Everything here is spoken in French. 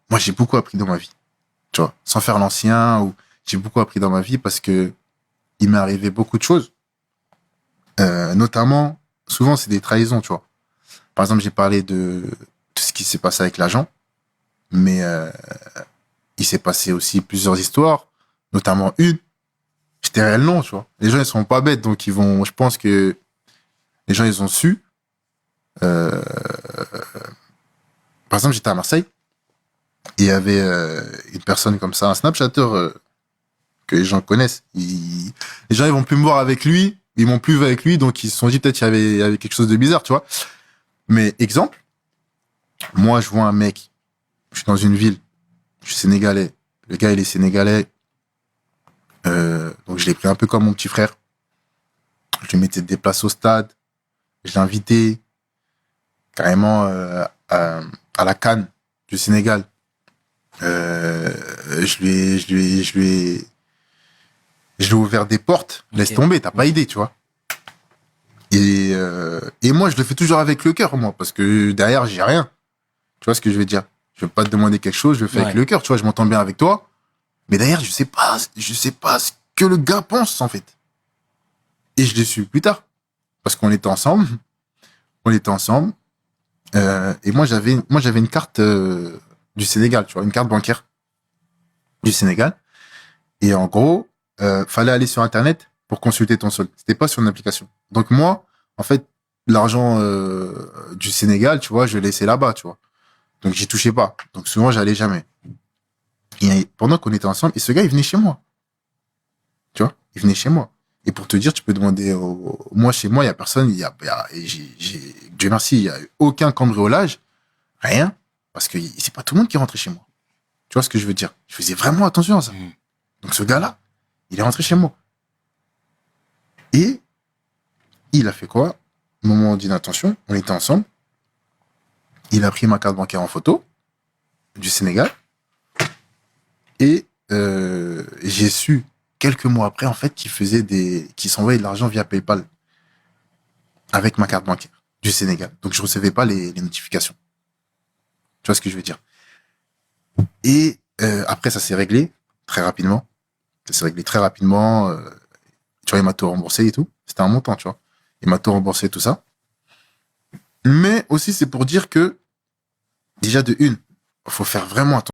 moi, j'ai beaucoup appris dans ma vie, tu vois, sans faire l'ancien, ou j'ai beaucoup appris dans ma vie parce que il m'est arrivé beaucoup de choses, notamment, souvent, c'est des trahisons, tu vois. Par exemple, j'ai parlé de tout ce qui s'est passé avec l'agent, mais il s'est passé aussi plusieurs histoires, notamment une. Je tairai le nom, tu vois. Les gens, ils sont pas bêtes, donc ils vont. Je pense que les gens, ils ont su. Euh, Par exemple, j'étais à Marseille et il y avait une personne comme ça, un Snapchatter que les gens connaissent. Les gens, ils vont plus me voir avec lui, ils m'ont plus vu avec lui, donc ils se sont dit peut-être il y avait quelque chose de bizarre, tu vois. Mais exemple, moi, je vois un mec, je suis dans une ville, je suis sénégalais. Le gars, il est sénégalais, donc je l'ai pris un peu comme mon petit frère. Je lui mettais des places au stade, je l'ai invité carrément à la CAN du Sénégal. Je lui ai ouvert des portes. Laisse Ok. tomber, t'as pas Ok. idée, tu vois. Et moi, je le fais toujours avec le cœur, moi, parce que derrière, j'ai rien. Tu vois ce que je veux dire? Je veux pas te demander quelque chose, je le fais avec Ouais. le cœur, tu vois, je m'entends bien avec toi. Mais derrière, je sais pas ce que le gars pense, en fait. Et je l'ai su plus tard. Parce qu'on était ensemble. On était ensemble. Et moi, j'avais une carte du Sénégal, tu vois, une carte bancaire du Sénégal. Et en gros, fallait aller sur Internet pour consulter ton solde. C'était pas sur une application. Donc moi, en fait, l'argent du Sénégal, tu vois, je le laissais là-bas, tu vois. Donc j'y touchais pas. Donc souvent, j'allais jamais. Et pendant qu'on était ensemble, et ce gars, il venait chez moi, tu vois. Il venait chez moi. Et pour te dire, tu peux demander moi, chez moi, il y a personne, et Dieu merci, il y a eu aucun cambriolage, rien, parce que c'est pas tout le monde qui est rentré chez moi. Tu vois ce que je veux dire? Je faisais vraiment attention à ça. Mhm. Donc ce gars-là, il est rentré chez moi. Et il a fait quoi? Moment d'inattention, on était ensemble. Il a pris ma carte bancaire en photo du Sénégal. Et j'ai su quelques mois après, en fait, qu'il s'envoyait de l'argent via PayPal avec ma carte bancaire du Sénégal. Donc je recevais pas les notifications. Tu vois ce que je veux dire? Et après, ça s'est réglé très rapidement. Ça s'est réglé très rapidement. Tu vois, il m'a tout remboursé et tout. C'était un montant, tu vois. Il m'a tout remboursé, tout ça. Mais aussi, c'est pour dire que, déjà de une, faut faire vraiment attention.